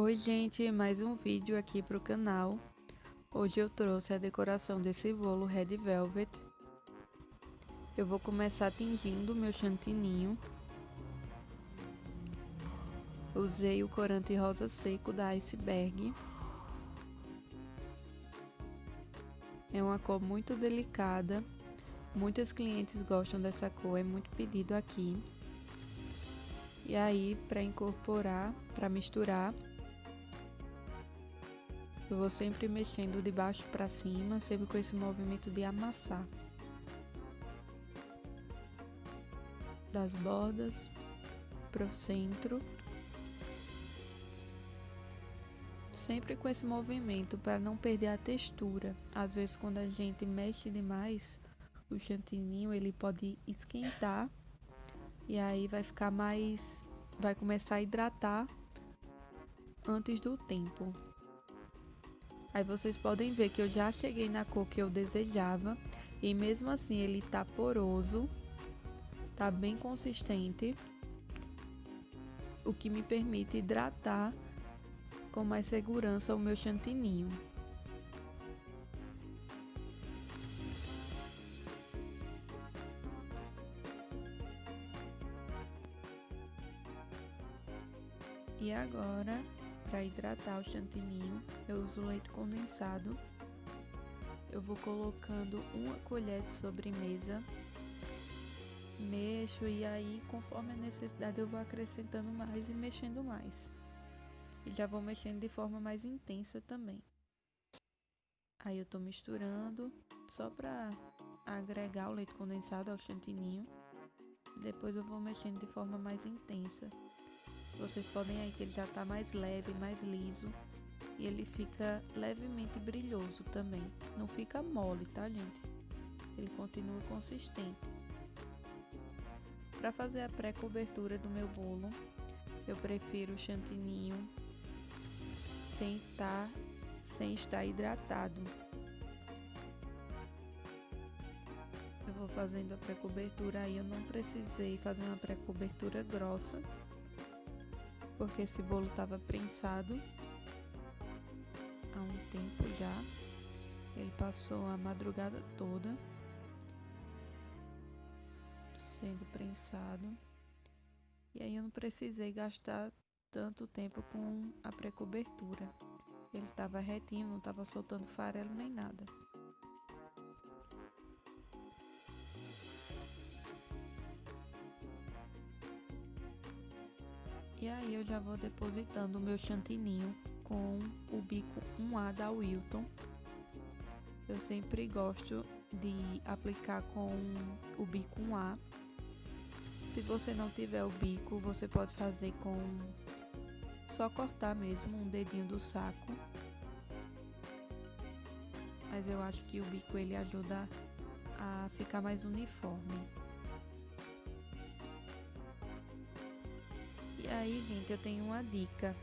Oi gente, mais um vídeo aqui pro canal. Hoje eu trouxe a decoração desse bolo Red Velvet. Eu vou começar tingindo meu chantininho. Usei o corante rosa seco da Iceberg. É uma cor muito delicada. Muitos clientes gostam dessa cor, é muito pedido aqui. E aí, para incorporar, para misturar, eu vou sempre mexendo de baixo para cima, sempre com esse movimento de amassar. Das bordas pro centro. Sempre com esse movimento para não perder a textura. Às vezes quando a gente mexe demais, o chantininho ele pode esquentar e aí vai ficar mais, vai começar a hidratar antes do tempo. Aí vocês podem ver que eu já cheguei na cor que eu desejava e mesmo assim ele tá poroso, tá bem consistente, o que me permite hidratar com mais segurança o meu chantininho. E agora, para hidratar o chantininho, eu uso leite condensado. Eu vou colocando uma colher de sobremesa, mexo e aí conforme a necessidade eu vou acrescentando mais e mexendo mais. E já vou mexendo de forma mais intensa também. Aí eu tô misturando só para agregar o leite condensado ao chantininho. Depois eu vou mexendo de forma mais intensa. Vocês podem aí que ele já tá mais leve, mais liso. E ele fica levemente brilhoso também. Não fica mole, tá, gente? Ele continua consistente. Para fazer a pré-cobertura do meu bolo, eu prefiro o chantininho sem estar hidratado. Eu vou fazendo a pré-cobertura aí, eu não precisei fazer uma pré-cobertura grossa, porque esse bolo estava prensado há um tempo já. Ele passou a madrugada toda sendo prensado. E aí eu não precisei gastar tanto tempo com a pré-cobertura. Ele estava retinho, não estava soltando farelo nem nada. E aí eu já vou depositando o meu chantininho com o bico 1A da Wilton. Eu sempre gosto de aplicar com o bico 1A. Se você não tiver o bico, você pode fazer com só cortar mesmo um dedinho do saco. Mas eu acho que o bico ele ajuda a ficar mais uniforme. E aí, gente, eu tenho uma dica.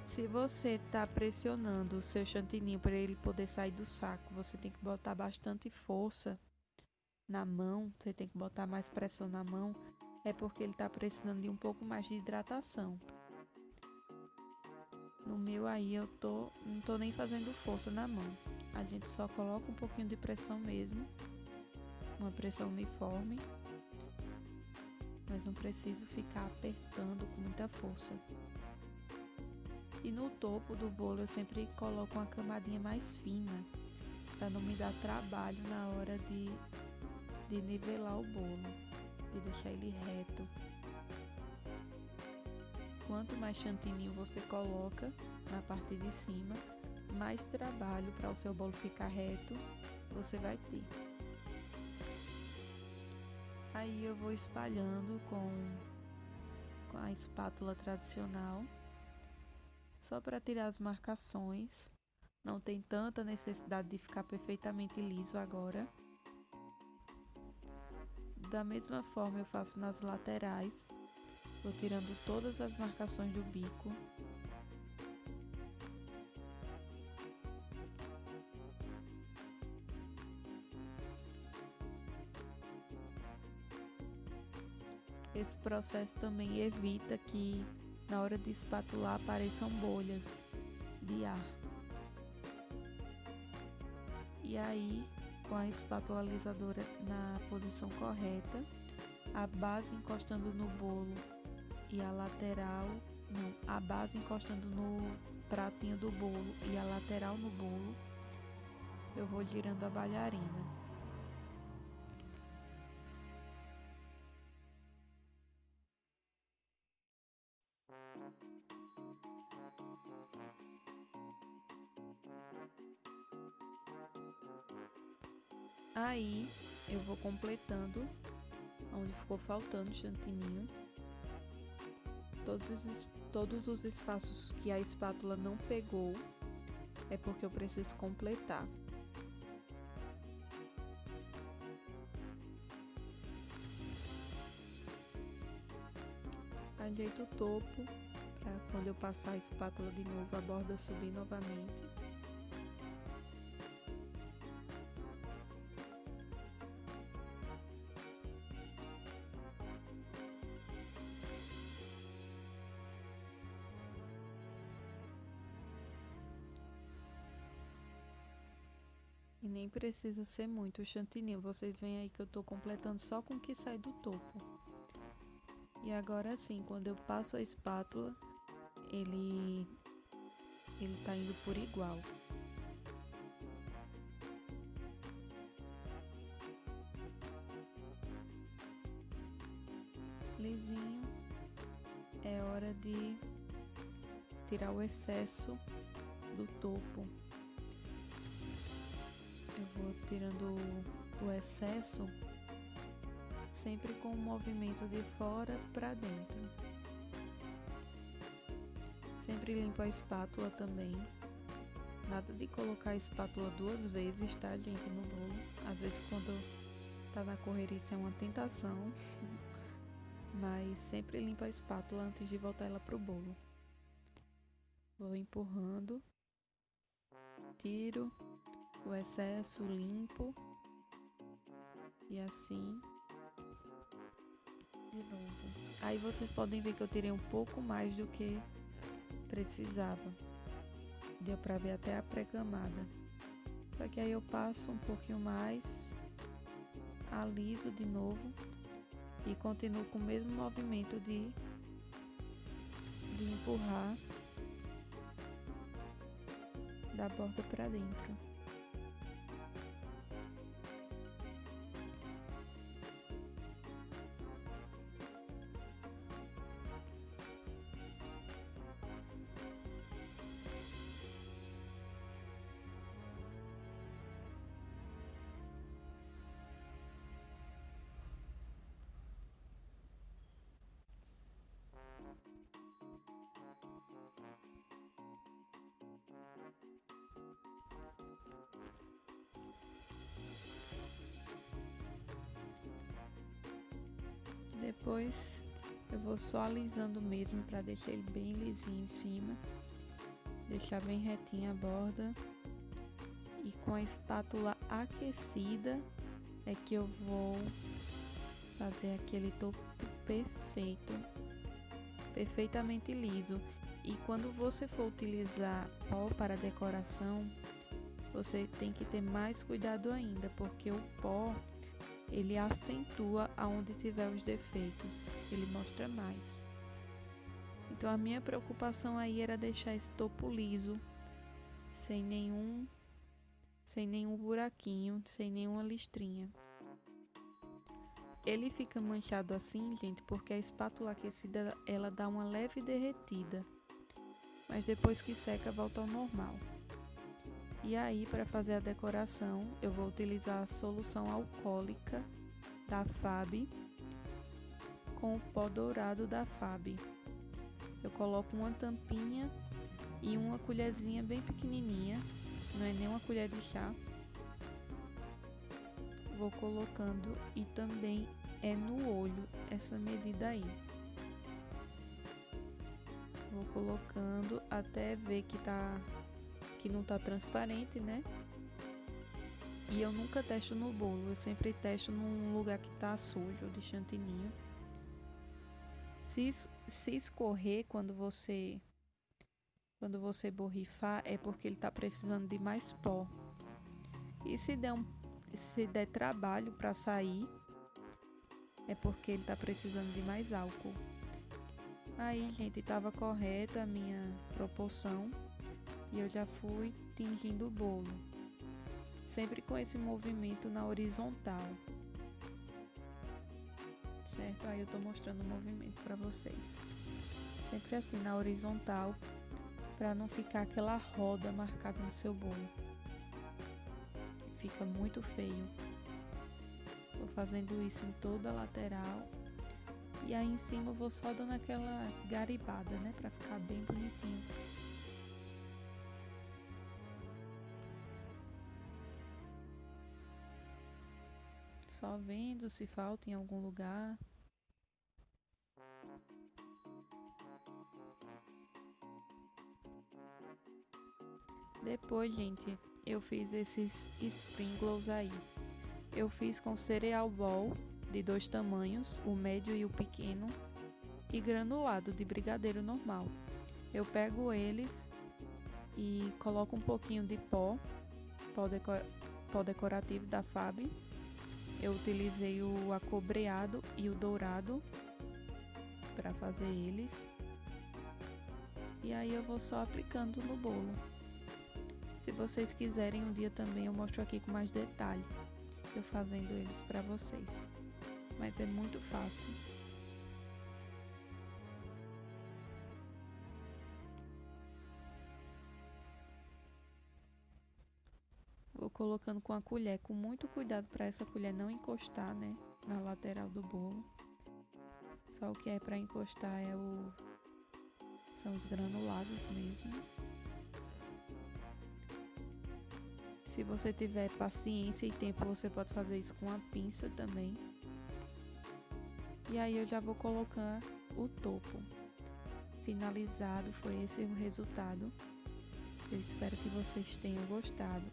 Se você tá pressionando o seu chantininho para ele poder sair do saco, você tem que botar bastante força na mão, você tem que botar mais pressão na mão, é porque ele tá precisando de um pouco mais de hidratação. No meu aí eu não tô nem fazendo força na mão. A gente só coloca um pouquinho de pressão mesmo, uma pressão uniforme, mas não preciso ficar apertando com muita força. E no topo do bolo eu sempre coloco uma camadinha mais fina, para não me dar trabalho na hora de nivelar o bolo, de deixar ele reto. Quanto mais chantininho você coloca na parte de cima, mais trabalho para o seu bolo ficar reto você vai ter. Aí eu vou espalhando com a espátula tradicional, só para tirar as marcações. Não tem tanta necessidade de ficar perfeitamente liso agora. Da mesma forma eu faço nas laterais. Vou tirando todas as marcações do bico. Esse processo também evita que na hora de espatular apareçam bolhas de ar. E aí, com a espátula alisadora na posição correta, a base encostando no bolo e a base encostando no pratinho do bolo e a lateral no bolo, eu vou girando a bailarina. Aí eu vou completando onde ficou faltando chantininho. Todos os espaços que a espátula não pegou é porque eu preciso completar. Ajeito o topo para quando eu passar a espátula de novo a borda subir novamente. E nem precisa ser muito o chantininho, vocês veem aí que eu tô completando só com o que sai do topo. E agora sim, quando eu passo a espátula, ele tá indo por igual. Lisinho, é hora de tirar o excesso do topo. Eu vou tirando o excesso sempre com o movimento de fora para dentro. Sempre limpo a espátula também. Nada de colocar a espátula 2 vezes, tá, gente, no bolo. Às vezes quando tá na correria isso é uma tentação. Mas sempre limpo a espátula antes de voltar ela pro bolo. Vou empurrando. Tiro o excesso, limpo. E assim de novo. Aí vocês podem ver que eu tirei um pouco mais do que precisava. Deu pra ver até a pré-camada. Só que aí eu passo um pouquinho mais, aliso de novo e continuo com o mesmo movimento de empurrar da borda pra dentro. Depois eu vou só alisando mesmo para deixar ele bem lisinho em cima, deixar bem retinha a borda. E com a espátula aquecida é que eu vou fazer aquele topo perfeito, perfeitamente liso. E quando você for utilizar pó para decoração, você tem que ter mais cuidado ainda, porque o pó ele acentua aonde tiver os defeitos, ele mostra mais. Então a minha preocupação aí era deixar esse topo liso, sem nenhum buraquinho, sem nenhuma listrinha. Ele fica manchado assim, gente, porque a espátula aquecida ela dá uma leve derretida, mas depois que seca volta ao normal. E aí, para fazer a decoração, eu vou utilizar a solução alcoólica da FAB com o pó dourado da FAB. Eu coloco uma tampinha e uma colherzinha bem pequenininha, não é nem uma colher de chá. Vou colocando e também é no olho essa medida aí. Vou colocando até ver que não tá transparente, né? E eu nunca testo no bolo, eu sempre testo num lugar que tá sujo de chantininho. Se escorrer quando você borrifar, é porque ele está precisando de mais pó. E se der trabalho para sair, é porque ele está precisando de mais álcool. Aí, gente, estava correta a minha proporção e eu já fui tingindo o bolo, sempre com esse movimento na horizontal, certo? Aí eu tô mostrando o movimento para vocês, sempre assim na horizontal, para não ficar aquela roda marcada no seu bolo, fica muito feio. Vou fazendo isso em toda a lateral. E aí em cima eu vou só dando aquela garibada, né? Pra ficar bem bonitinho. Só vendo se falta em algum lugar. Depois, gente, eu fiz esses sprinkles aí. Eu fiz com cereal ball de 2 tamanhos, o médio e o pequeno, e granulado de brigadeiro normal. Eu pego eles e coloco um pouquinho de pó decorativo da Fab. Eu utilizei o acobreado e o dourado para fazer eles. E aí eu vou só aplicando no bolo. Se vocês quiserem um dia também eu mostro aqui com mais detalhe, eu fazendo eles para vocês. Mas é muito fácil. Vou colocando com a colher, com muito cuidado para essa colher não encostar, né, na lateral do bolo. Só o que é para encostar são os granulados mesmo. Se você tiver paciência e tempo, você pode fazer isso com a pinça também. E aí eu já vou colocar o topo. Finalizado, foi esse o resultado. Eu espero que vocês tenham gostado.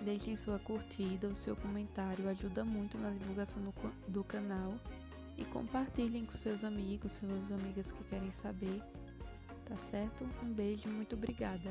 Deixem sua curtida, o seu comentário ajuda muito na divulgação do canal. E compartilhem com seus amigos, suas amigas que querem saber. Tá certo? Um beijo e muito obrigada.